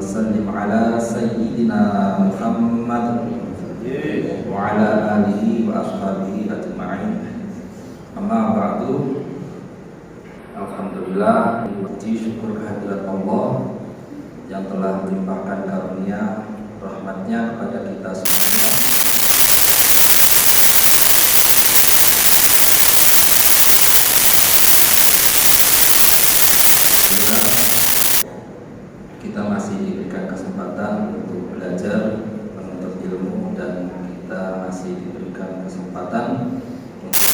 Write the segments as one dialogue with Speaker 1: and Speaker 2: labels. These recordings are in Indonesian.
Speaker 1: sallim ala sayyidina Muhammad wa ala alihi wa ashabihi ajma'in. Amma ba'du. Alhamdulillah, puji syukur kehadirat Allah yang telah melimpahkan karunia rahmatnya kepada kita semua. Kita masih diberikan kesempatan untuk belajar, menuntut ilmu, dan kita masih diberikan kesempatan untuk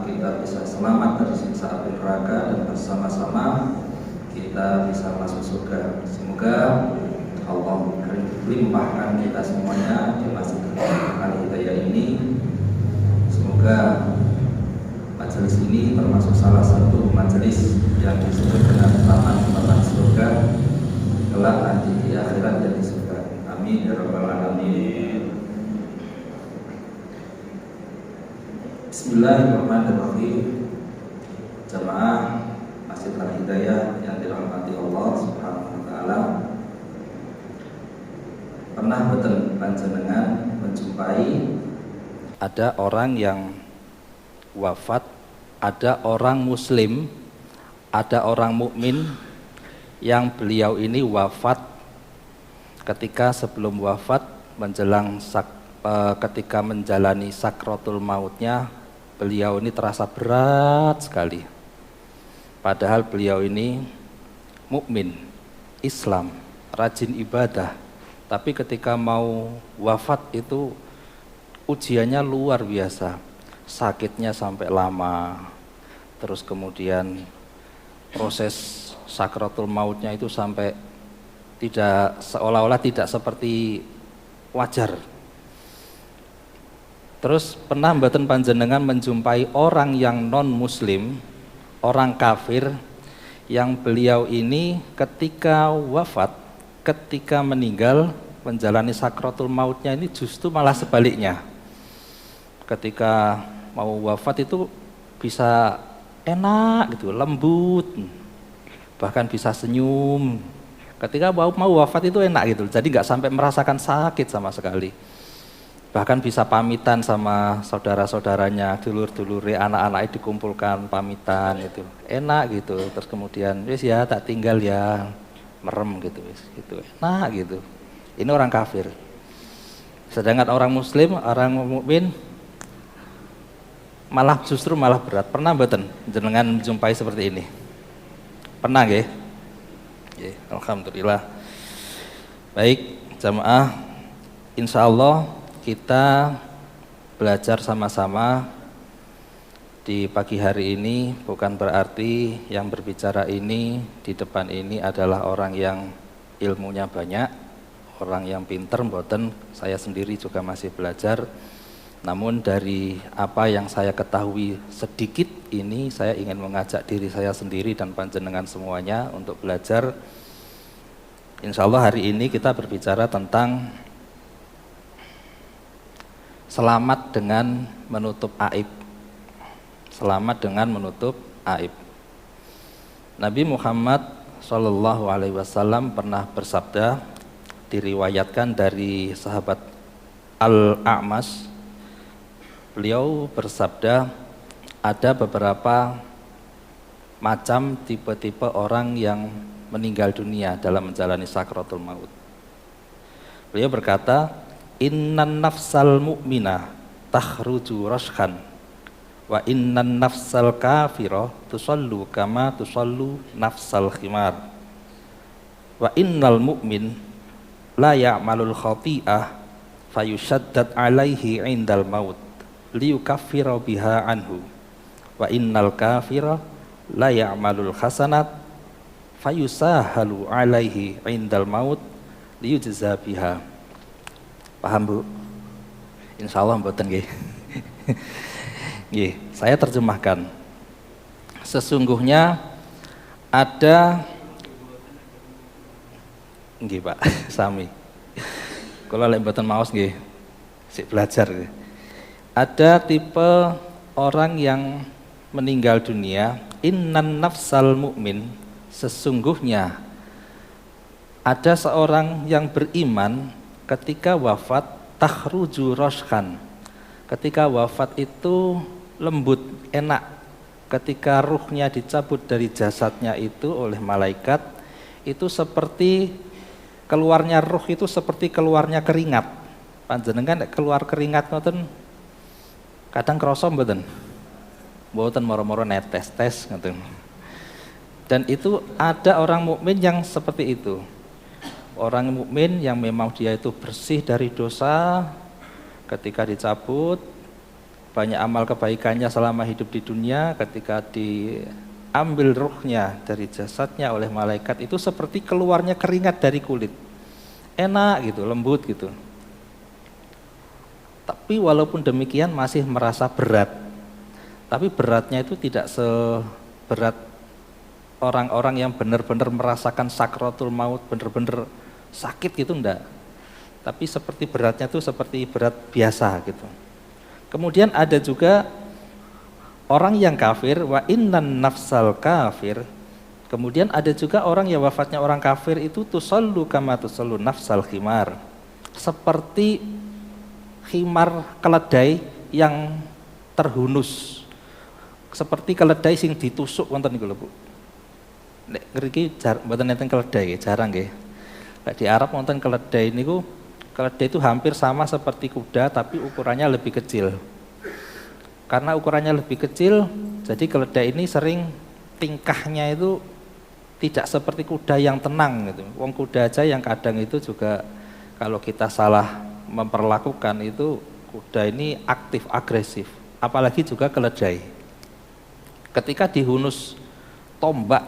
Speaker 1: kita bisa selamat dari siksa api neraka dan bersama-sama kita bisa masuk surga. Semoga Allah limpahkan kita semuanya di Masjid Al-Hidayah ini. Semoga majelis ini termasuk salah satu majelis yang disebut dengan taman-taman surga kelak nanti di akhirat dan di surga. Amin ya rabbal alamin. Bismillahirrahmanirrahim. Jamaah Masjid Al-Hidayah yang dirahmati Allah Subhanahu wa taala. Pernah boten panjenengan menjumpai ada orang yang wafat, ada orang muslim, ada orang mukmin yang beliau ini wafat ketika sebelum wafat menjelang ketika menjalani sakratul mautnya, beliau ini terasa berat sekali. Padahal beliau ini mukmin, Islam, rajin ibadah. Tapi ketika mau wafat itu ujiannya luar biasa. Sakitnya sampai lama. Terus kemudian proses sakratul mautnya itu sampai tidak, seolah-olah tidak seperti wajar. Terus pernah mboten panjenengan menjumpai orang yang non muslim, orang kafir, yang beliau ini ketika wafat, ketika meninggal menjalani sakratul mautnya ini justru malah sebaliknya. Ketika mau wafat itu bisa enak gitu, lembut, bahkan bisa senyum. Ketika mau wafat itu enak gitu, jadi nggak sampai merasakan sakit sama sekali. Bahkan bisa pamitan sama saudara-saudaranya, dulur-dulure, anak-anaknya dikumpulkan pamitan itu, enak gitu. Terus kemudian wis ya tak tinggal ya, merem gitu, enak gitu. Ini orang kafir. Sedangkan orang muslim, orang mukmin justru malah berat. Pernah mboten jenengan menjumpai seperti ini? Pernah nggih? Nggih, alhamdulillah. Baik, jamaah, insyaallah kita belajar sama-sama di pagi hari ini. Bukan berarti yang berbicara ini di depan ini adalah orang yang ilmunya banyak, orang yang pinter, mboten. Saya sendiri juga masih belajar. Namun dari apa yang saya ketahui sedikit ini, saya ingin mengajak diri saya sendiri dan panjenengan semuanya untuk belajar. Insya Allah hari ini kita berbicara tentang selamat dengan menutup aib. Selamat dengan menutup aib. Nabi Muhammad SAW pernah bersabda, diriwayatkan dari sahabat Al-A'mas. Beliau bersabda, ada beberapa macam tipe-tipe orang yang meninggal dunia dalam menjalani sakratul maut. Beliau berkata, innan nafsal mu'minah takhruju rashkan wa innan nafsal kafirah tusallu kama tusallu nafsal khimar wa innal mu'min la ya'malul khati'ah fayushaddad alaihi indal maut liyukaffira biha anhu wa innal kafira la ya'malul hasanat fayusahalu alaihi indal maut liyujza biha. Paham Bu? Insyaallah mboten nggih. Nggih, saya terjemahkan. Sesungguhnya ada nggih Pak, sami. Kula lek mboten maos nggih, sik belajar. Ada tipe orang yang meninggal dunia, innan nafsal mu'min, sesungguhnya ada seorang yang beriman ketika wafat takhruju roshkan. Ketika wafat itu lembut, enak. Ketika ruhnya dicabut dari jasadnya itu oleh malaikat, itu seperti keluarnya ruh itu seperti keluarnya keringat. Panjenengan keluar keringat ngoten kadang krasa mboten? Mboten moro-moro netes-tes ngoten. Dan itu ada orang mukmin yang seperti itu. Orang mukmin yang memang dia itu bersih dari dosa, ketika dicabut banyak amal kebaikannya selama hidup di dunia, ketika diambil ruhnya dari jasadnya oleh malaikat itu seperti keluarnya keringat dari kulit. Enak gitu, lembut gitu. Tapi walaupun demikian masih merasa berat. Tapi beratnya itu tidak seberat orang-orang yang benar-benar merasakan sakratul maut, benar-benar sakit gitu, enggak. Tapi seperti beratnya itu seperti berat biasa gitu. Kemudian ada juga orang yang kafir, wa innan nafsal kafir. Kemudian ada juga orang yang wafatnya orang kafir itu tusallu kama tusallu nafsal khimar. Seperti khimar keledai yang terhunus. Seperti keledai sing ditusuk wonten niku lho, Bu. Nek ngriki mboten enten keledai, jarang nggih. Nek di Arab wonten keledai niku, keledai itu hampir sama seperti kuda tapi ukurannya lebih kecil. Karena ukurannya lebih kecil, jadi keledai ini sering tingkahnya itu tidak seperti kuda yang tenang gitu. Wong kuda aja yang kadang itu juga kalau kita salah memperlakukan itu kuda ini aktif agresif, apalagi juga keledai. Ketika dihunus tombak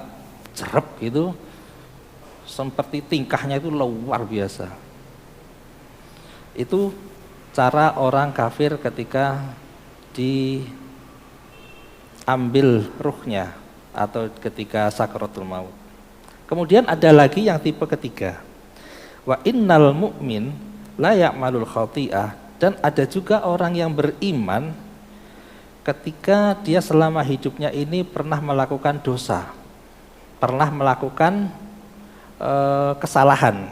Speaker 1: cerep gitu, seperti tingkahnya itu luar biasa. Itu cara orang kafir ketika diambil ruhnya atau ketika sakaratul maut. Kemudian ada lagi yang tipe ketiga. Wa innal mu'min la ya'malul khati'ah, dan ada juga orang yang beriman ketika dia selama hidupnya ini pernah melakukan dosa, pernah melakukan kesalahan.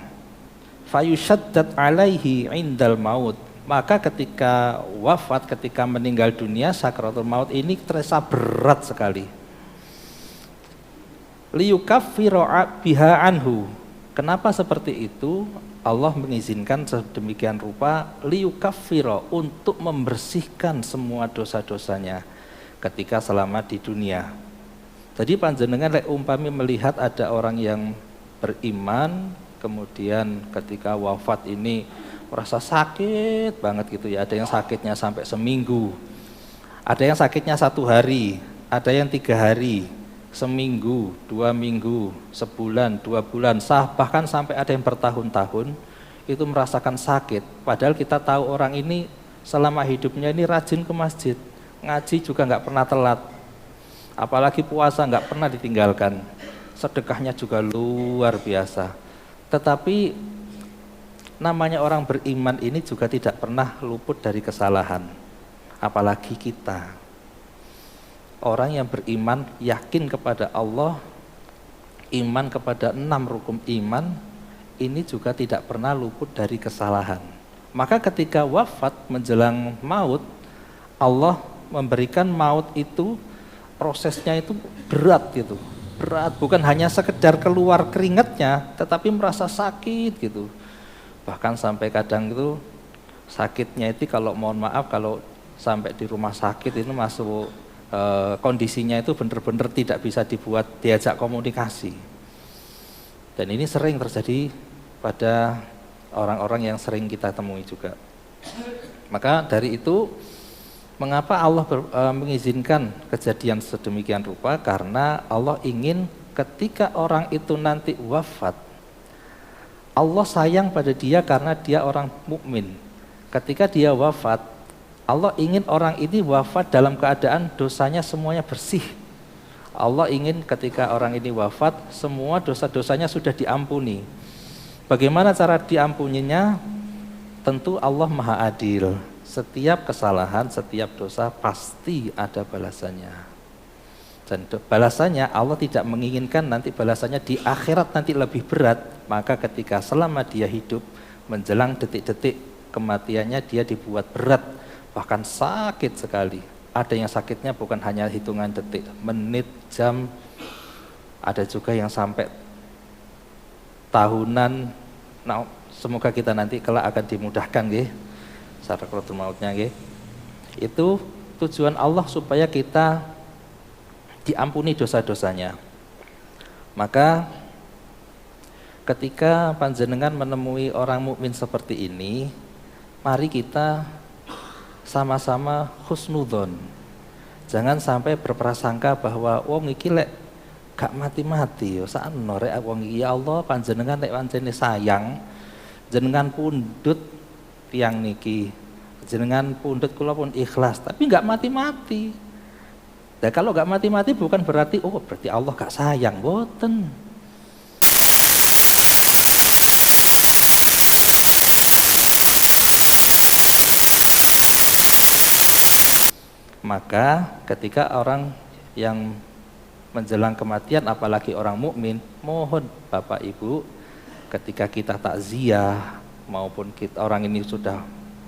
Speaker 1: Fayushaddat alaihi indal maut, maka ketika wafat, ketika meninggal dunia, sakaratul maut ini terasa berat sekali. Liyukaffiru biha anhu. Kenapa seperti itu? Allah mengizinkan sedemikian rupa liyukaffiru, untuk membersihkan semua dosa-dosanya ketika selama di dunia. Jadi panjenengan lek umpami melihat ada orang yang beriman, kemudian ketika wafat ini merasa sakit banget gitu ya. Ada yang sakitnya sampai seminggu, ada yang sakitnya 1 hari, ada yang 3 hari, seminggu, 2 minggu, sebulan, 2 bulan, bahkan sampai ada yang bertahun-tahun itu merasakan sakit. Padahal kita tahu orang ini selama hidupnya ini rajin ke masjid, ngaji juga nggak pernah telat, apalagi puasa nggak pernah ditinggalkan, sedekahnya juga luar biasa. Tetapi namanya orang beriman ini juga tidak pernah luput dari kesalahan, apalagi kita. Orang yang beriman, yakin kepada Allah, iman kepada 6 rukun iman, ini juga tidak pernah luput dari kesalahan. Maka ketika wafat menjelang maut, Allah memberikan maut itu, prosesnya itu berat gitu. Berat, bukan hanya sekedar keluar keringatnya, tetapi merasa sakit gitu. Bahkan sampai kadang itu sakitnya itu kalau mohon maaf, kalau sampai di rumah sakit itu masuk kondisinya itu benar-benar tidak bisa diajak komunikasi. Dan ini sering terjadi pada orang-orang yang sering kita temui juga. Maka dari itu, mengapa Allah mengizinkan kejadian sedemikian rupa? Karena Allah ingin ketika orang itu nanti wafat, Allah sayang pada dia karena dia orang mukmin. Ketika dia wafat, Allah ingin orang ini wafat dalam keadaan dosanya semuanya bersih. Allah ingin ketika orang ini wafat, semua dosa-dosanya sudah diampuni. Bagaimana cara diampuninya? Tentu Allah Maha Adil. Setiap kesalahan, setiap dosa pasti ada balasannya. Dan balasannya Allah tidak menginginkan nanti balasannya di akhirat nanti lebih berat. Maka ketika selama dia hidup menjelang detik-detik kematiannya dia dibuat berat, bahkan sakit sekali. Ada yang sakitnya bukan hanya hitungan detik, menit, jam, ada juga yang sampai tahunan. Nah, semoga kita nanti kelak akan dimudahkan nggih sakaratul mautnya nggih. Itu tujuan Allah supaya kita diampuni dosa-dosanya. Maka ketika panjenengan menemui orang mukmin seperti ini, mari kita sama-sama husnudzon. Jangan sampai berprasangka bahwa wong iki lek gak mati-mati yo sakno rek wong iki, ya Allah panjenengan lek pancene sayang jenengan pundhut tiang niki, jenengan pundhut kula pun ikhlas, tapi gak mati-mati. Nah, kalau gak mati-mati bukan berarti berarti Allah gak sayang, boten. Maka ketika orang yang menjelang kematian, apalagi orang mukmin, mohon Bapak Ibu, ketika kita takziah maupun orang ini sudah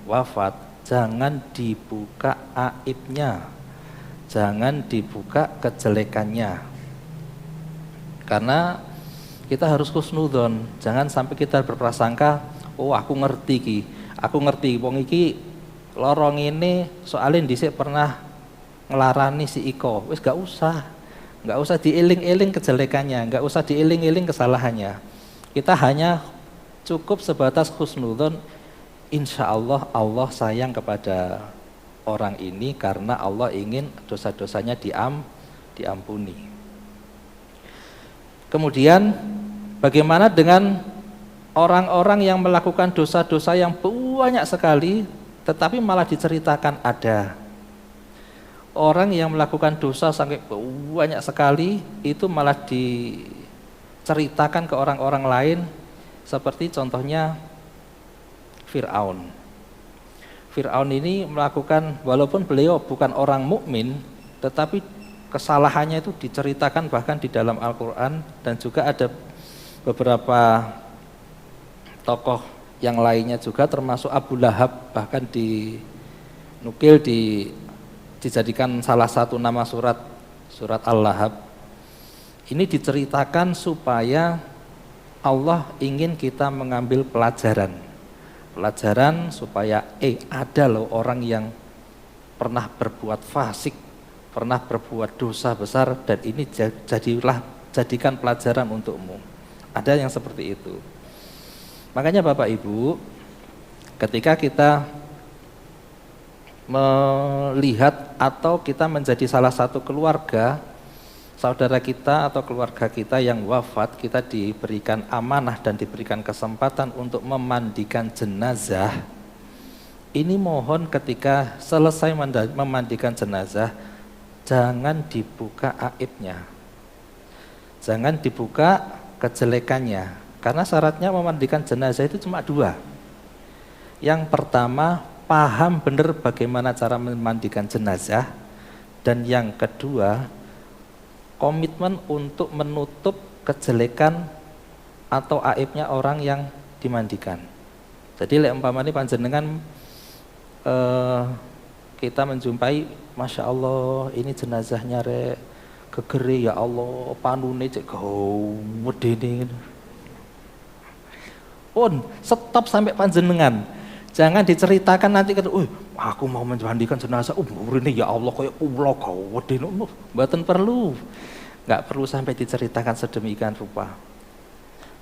Speaker 1: wafat, jangan dibuka aibnya, jangan dibuka kejelekannya, karena kita harus husnudzon. Jangan sampai kita berprasangka, aku ngerti wong iki lorong ini soalnya dhisik pernah ngelarani si Iko, wis gak usah diiling-iling kejelekannya, gak usah diiling-iling kesalahannya. Kita hanya cukup sebatas husnudzon, insya Allah Allah sayang kepada orang ini karena Allah ingin dosa-dosanya diampuni. Kemudian bagaimana dengan orang-orang yang melakukan dosa-dosa yang banyak sekali tetapi malah diceritakan ada orang yang melakukan dosa sampai banyak sekali itu malah diceritakan ke orang-orang lain, seperti contohnya Fir'aun. Fir'aun ini melakukan, walaupun beliau bukan orang mukmin, tetapi kesalahannya itu diceritakan bahkan di dalam Al-Quran, dan juga ada beberapa tokoh yang lainnya juga termasuk Abu Lahab, bahkan dinukil dijadikan salah satu nama surat Al-Lahab. Ini diceritakan supaya Allah ingin kita mengambil pelajaran supaya ada loh orang yang pernah berbuat fasik, pernah berbuat dosa besar, dan ini jadikan pelajaran untukmu. Ada yang seperti itu. Makanya Bapak Ibu, ketika kita melihat atau kita menjadi salah satu keluarga, saudara kita atau keluarga kita yang wafat, kita diberikan amanah dan diberikan kesempatan untuk memandikan jenazah. Ini mohon ketika selesai memandikan jenazah, jangan dibuka aibnya, jangan dibuka kejelekannya, karena syaratnya memandikan jenazah itu cuma dua. Yang pertama, paham benar bagaimana cara memandikan jenazah, dan yang kedua, komitmen untuk menutup kejelekan atau aibnya orang yang dimandikan. Jadi lek umpamane panjenengan kita menjumpai, Masya Allah ini jenazahnya rek gegere, ya Allah panune cek gawedene. Pun stop sampai panjenengan. Jangan diceritakan nanti kan, aku mau memandikan jenazah, ini ya Allah kayak ulo gawedene. Mboten perlu. Enggak perlu sampai diceritakan sedemikian rupa.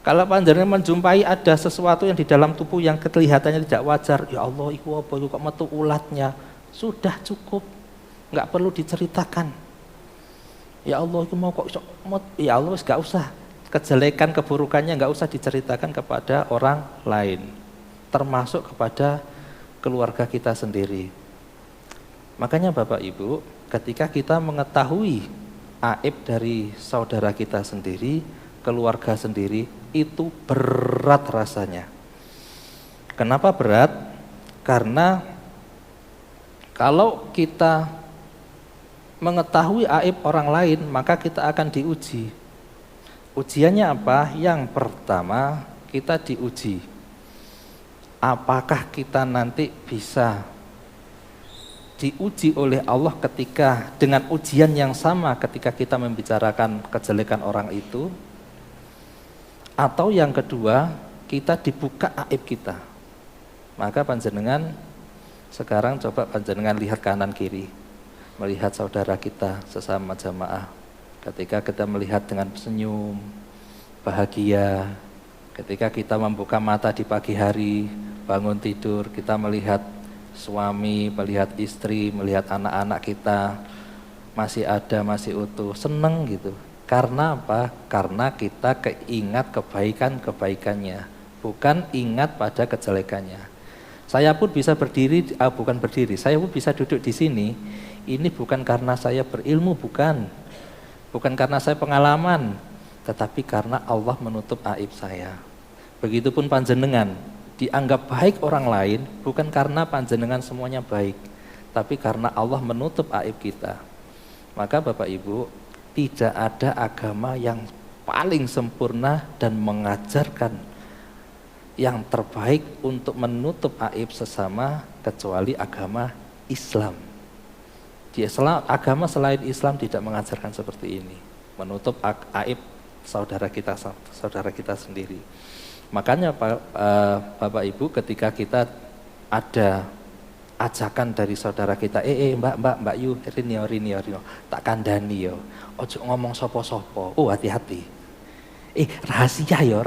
Speaker 1: Kalau panjenengan menjumpai ada sesuatu yang di dalam tubuh yang kelihatannya tidak wajar, ya Allah iku apa kok metu ulatnya, sudah cukup, enggak perlu diceritakan. Ya Allah iku mau kok ya Allah enggak usah, kejelekan keburukannya enggak usah diceritakan kepada orang lain, termasuk kepada keluarga kita sendiri. Makanya Bapak Ibu, ketika kita mengetahui aib dari saudara kita sendiri, keluarga sendiri, itu berat rasanya. Kenapa berat? Karena Kalau kita mengetahui aib orang lain, maka kita akan diuji. Ujiannya apa? Yang pertama, kita diuji. Apakah kita nanti bisa diuji oleh Allah ketika dengan ujian yang sama ketika kita membicarakan kejelekan orang itu? Atau yang kedua, kita dibuka aib kita. Maka panjenengan sekarang coba panjenengan lihat kanan kiri, melihat saudara kita sesama jamaah. Ketika kita melihat dengan senyum, bahagia, ketika kita membuka mata di pagi hari, bangun tidur, kita melihat suami, melihat istri, melihat anak-anak kita masih ada, masih utuh, seneng gitu. Karena apa? Karena kita keingat kebaikan-kebaikannya, bukan ingat pada kejelekannya. Saya pun bisa berdiri, bukan berdiri, saya pun bisa duduk di sini. Ini bukan karena saya berilmu, bukan karena saya pengalaman, tetapi karena Allah menutup aib saya. Begitupun panjenengan, dianggap baik orang lain bukan karena panjenengan semuanya baik, tapi karena Allah menutup aib kita. Maka Bapak Ibu, tidak ada agama yang paling sempurna dan mengajarkan yang terbaik untuk menutup aib sesama kecuali agama Islam. Di Islam, agama selain Islam tidak mengajarkan seperti ini, menutup aib saudara kita sendiri. Makanya Bapak Ibu, ketika kita ada ajakan dari saudara kita, mbak yu, rinio, tak kandani yo, ojo ngomong sopo-sopo, hati-hati. Rahasia yo,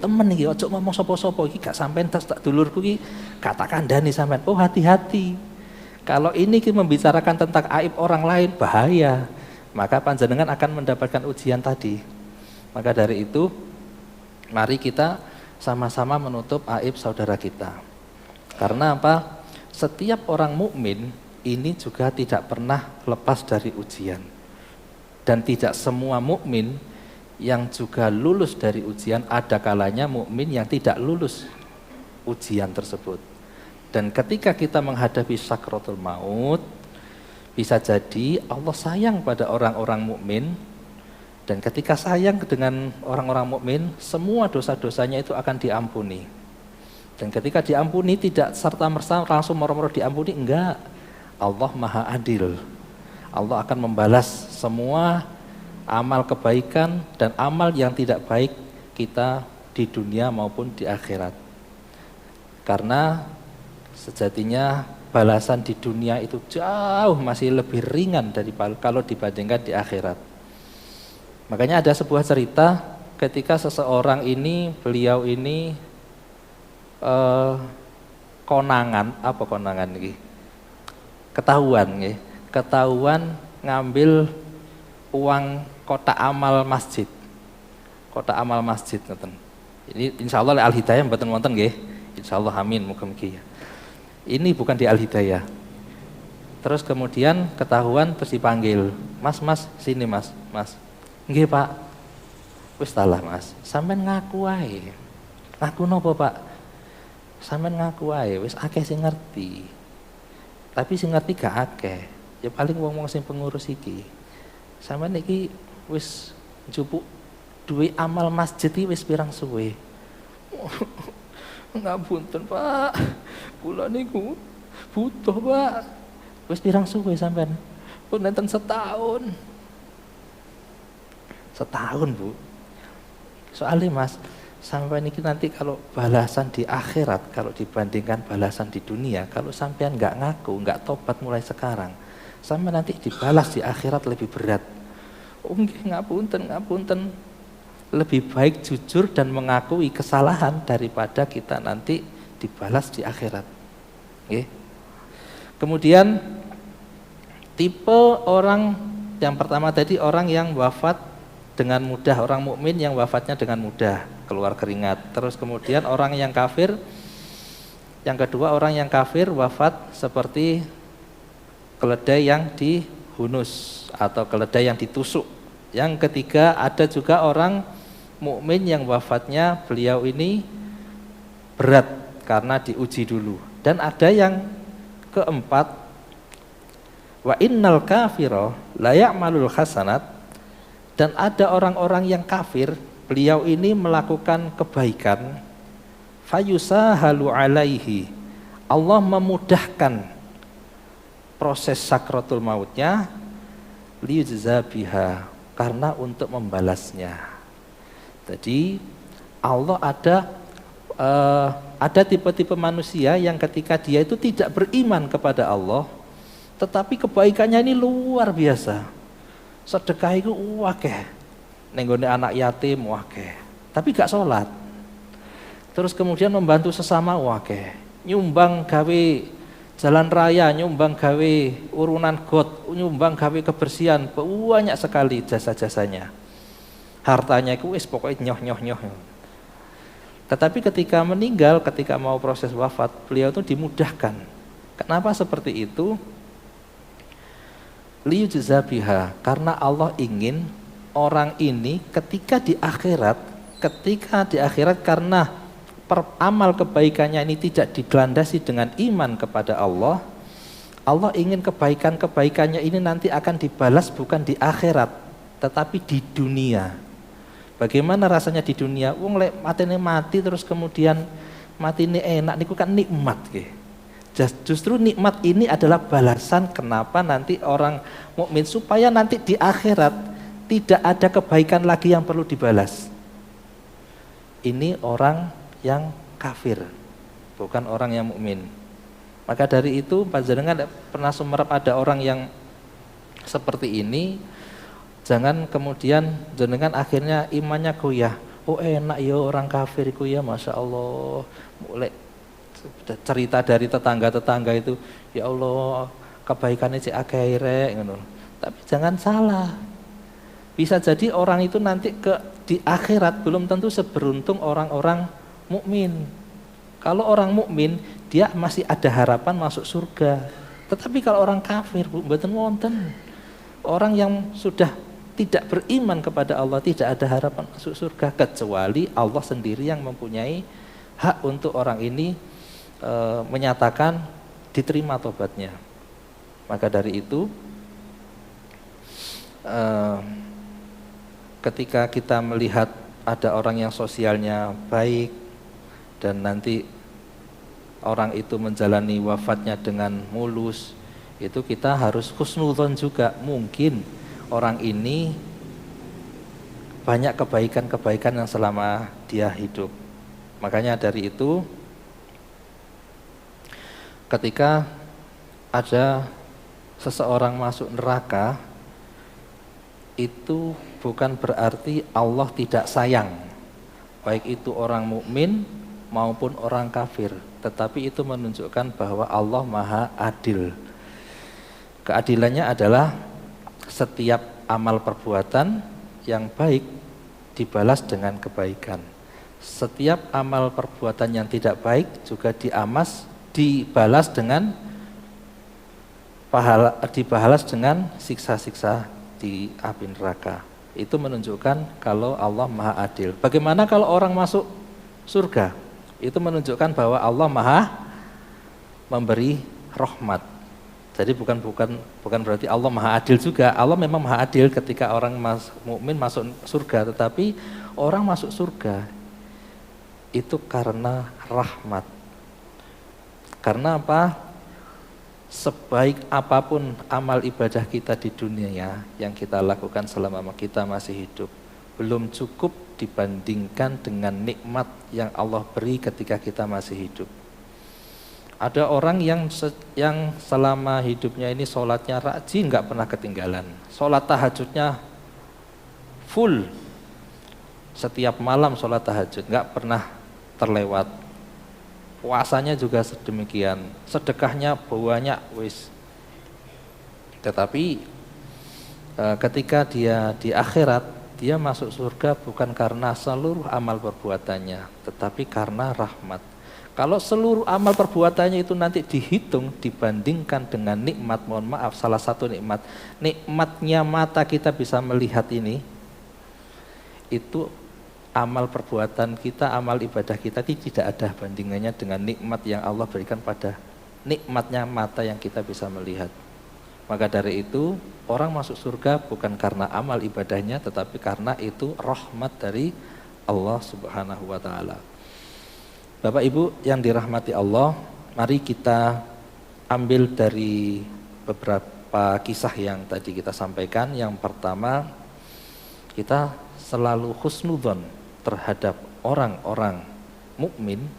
Speaker 1: temen iki, ojo ngomong sopo-sopo, iki gak sampean tak dulurku iki, gak tak kandani sampean, hati-hati. Kalau ini membicarakan tentang aib orang lain, bahaya. Maka panjenengan akan mendapatkan ujian tadi. Maka dari itu, mari kita sama-sama menutup aib saudara kita. Karena apa? Setiap orang mukmin ini juga tidak pernah lepas dari ujian. Dan tidak semua mukmin yang juga lulus dari ujian, ada kalanya mukmin yang tidak lulus ujian tersebut. Dan ketika kita menghadapi sakratul maut, bisa jadi Allah sayang pada orang-orang mukmin. Dan ketika sayang dengan orang-orang mukmin, semua dosa-dosanya itu akan diampuni. Dan ketika diampuni tidak serta-merta langsung moro-moro diampuni, enggak. Allah Maha Adil. Allah akan membalas semua amal kebaikan dan amal yang tidak baik kita di dunia maupun di akhirat. Karena sejatinya balasan di dunia itu jauh masih lebih ringan dari kalau dibandingkan di akhirat. Makanya ada sebuah cerita ketika seseorang ini, beliau ini konangan ini? Ketahuan ngambil uang kotak amal masjid. Kotak amal masjid ngoten. Ini insyaallah Al Hidayah mboten wonten nggih. Insyaallah amin muga-mugi. Ini bukan di Al Hidayah. Terus kemudian ketahuan terus dipanggil, "Mas, sini Mas." Nggih Pak, wis talah Mas, sampean ngaku ae. Ngaku nopo Pak? Sampean ngaku ae, wis akeh sing ngerti. Tapi sing ngerti gak akeh, ya paling wong-wong sing pengurus iki. Sampean iki wis njupuk duwe amal masjid iki wis pirang suwe? Ngapunten Pak, kula niku butuh Pak. Wis pirang suwe sampean? Pun nenten setahun. Setahun Bu. Soalnya Mas, sampai ini nanti kalau balasan di akhirat, kalau dibandingkan balasan di dunia, kalau sampean nggak ngaku, nggak tobat mulai sekarang, sampai nanti dibalas di akhirat lebih berat. Ngapunten. Lebih baik jujur dan mengakui kesalahan daripada kita nanti dibalas di akhirat. Oke. Kemudian tipe orang yang pertama tadi, orang yang wafat dengan mudah, orang mukmin yang wafatnya dengan mudah, keluar keringat. Terus kemudian orang yang kafir, yang kedua orang yang kafir wafat seperti keledai yang dihunus atau keledai yang ditusuk. Yang ketiga ada juga orang mukmin yang wafatnya beliau ini berat karena diuji dulu. Dan ada yang keempat Wa innal kafira la ya'malul hasanat, dan ada orang-orang yang kafir, beliau ini melakukan kebaikan, fayusahalu alaihi, Allah memudahkan proses sakratul mautnya, liyujza biha, karena untuk membalasnya. Jadi Allah ada tipe-tipe manusia yang ketika dia itu tidak beriman kepada Allah, tetapi kebaikannya ini luar biasa. Sedekah itu wakeh, nenggone anak yatim wakeh, tapi gak sholat. Terus kemudian membantu sesama wakeh, nyumbang gawe jalan raya, nyumbang gawe urunan got, nyumbang gawe kebersihan, banyak sekali jasa-jasanya. Hartanya itu wis pokoknya nyoh. Tetapi ketika meninggal, ketika mau proses wafat, beliau itu dimudahkan. Kenapa seperti itu? Liyujza biha, karena Allah ingin orang ini ketika di akhirat karena amal kebaikannya ini tidak dilandasi dengan iman kepada Allah, Allah ingin kebaikannya ini nanti akan dibalas bukan di akhirat, tetapi di dunia. Bagaimana rasanya di dunia? Wong lek matine mati terus kemudian matine enak niku kan nikmat nggih. Justru nikmat ini adalah balasan kenapa nanti orang mukmin, supaya nanti di akhirat tidak ada kebaikan lagi yang perlu dibalas. Ini orang yang kafir, bukan orang yang mukmin. Maka dari itu panjenengan pernah sumerep ada orang yang seperti ini, jangan kemudian jenengan akhirnya imannya goyah. Oh enak ya orang kafir iku ya, Masya Allah. Mulai cerita dari tetangga-tetangga itu, ya Allah kebaikannya cek akeh rek ngono. Tapi jangan salah. Bisa jadi orang itu nanti di akhirat belum tentu seberuntung orang-orang mukmin. Kalau orang mukmin dia masih ada harapan masuk surga. Tetapi kalau orang kafir mboten wonten. Orang yang sudah tidak beriman kepada Allah tidak ada harapan masuk surga, kecuali Allah sendiri yang mempunyai hak untuk orang ini menyatakan diterima tobatnya. Maka dari itu ketika kita melihat ada orang yang sosialnya baik dan nanti orang itu menjalani wafatnya dengan mulus, itu kita harus husnudzon juga, mungkin orang ini banyak kebaikan-kebaikan yang selama dia hidup. Makanya dari itu ketika ada seseorang masuk neraka, itu bukan berarti Allah tidak sayang, baik itu orang mukmin maupun orang kafir, tetapi itu menunjukkan bahwa Allah Maha Adil. Keadilannya adalah setiap amal perbuatan yang baik dibalas dengan kebaikan. Setiap amal perbuatan yang tidak baik juga dibalas dengan siksa-siksa di api neraka. Itu menunjukkan kalau Allah Maha Adil. Bagaimana kalau orang masuk surga? Itu menunjukkan bahwa Allah Maha memberi rahmat. Jadi bukan berarti Allah Maha Adil juga. Allah memang Maha Adil ketika orang mukmin masuk surga, tetapi orang masuk surga itu karena rahmat. Karena apa? Sebaik apapun amal ibadah kita di dunia yang kita lakukan selama kita masih hidup, belum cukup dibandingkan dengan nikmat yang Allah beri ketika kita masih hidup. Ada orang yang selama hidupnya ini sholatnya rajin, nggak pernah ketinggalan. Sholat tahajudnya full, setiap malam sholat tahajud, nggak pernah terlewat. Puasanya juga sedemikian, sedekahnya banyak wis. Tetapi ketika dia di akhirat, dia masuk surga bukan karena seluruh amal perbuatannya, tetapi karena rahmat. Kalau seluruh amal perbuatannya itu nanti dihitung, dibandingkan dengan nikmat, mohon maaf, salah satu nikmatnya mata kita bisa melihat ini, itu amal perbuatan kita, amal ibadah kita tidak ada bandingannya dengan nikmat yang Allah berikan pada nikmatnya mata yang kita bisa melihat. Maka dari itu orang masuk surga bukan karena amal ibadahnya, tetapi karena itu rahmat dari Allah Subhanahu wa taala. Bapak Ibu yang dirahmati Allah, mari kita ambil dari beberapa kisah yang tadi kita sampaikan. Yang pertama, kita selalu husnudzon terhadap orang-orang mukmin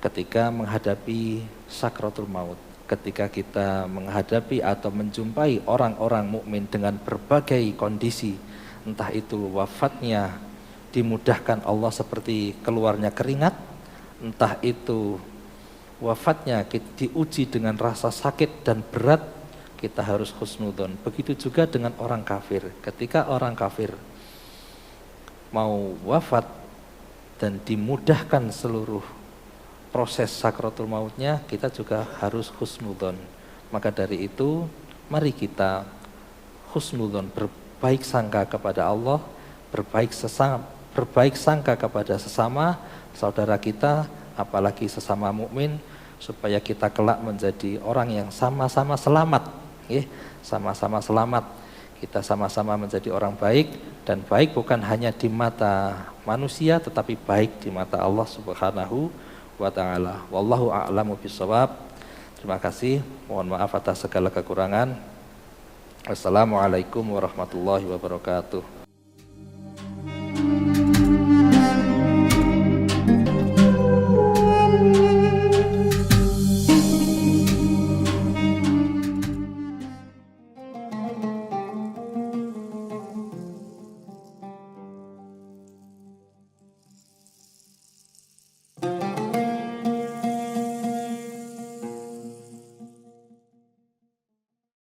Speaker 1: ketika menghadapi sakratul maut. Ketika kita menghadapi atau menjumpai orang-orang mukmin dengan berbagai kondisi, entah itu wafatnya dimudahkan Allah seperti keluarnya keringat, entah itu wafatnya diuji dengan rasa sakit dan berat, kita harus husnudzon. Begitu juga dengan orang kafir. Ketika orang kafir mau wafat dan dimudahkan seluruh proses sakratul mautnya, kita juga harus husnudzon. Maka dari itu, mari kita husnudzon, berbaik sangka kepada Allah, berbaik sangka kepada sesama saudara kita, apalagi sesama mukmin, supaya kita kelak menjadi orang yang sama-sama selamat, sama-sama selamat. Kita sama-sama menjadi orang baik, dan baik bukan hanya di mata manusia, tetapi baik di mata Allah Subhanahu wa ta'ala. Wallahu a'lamu bishawab. Terima kasih, mohon maaf atas segala kekurangan. Assalamualaikum warahmatullahi wabarakatuh.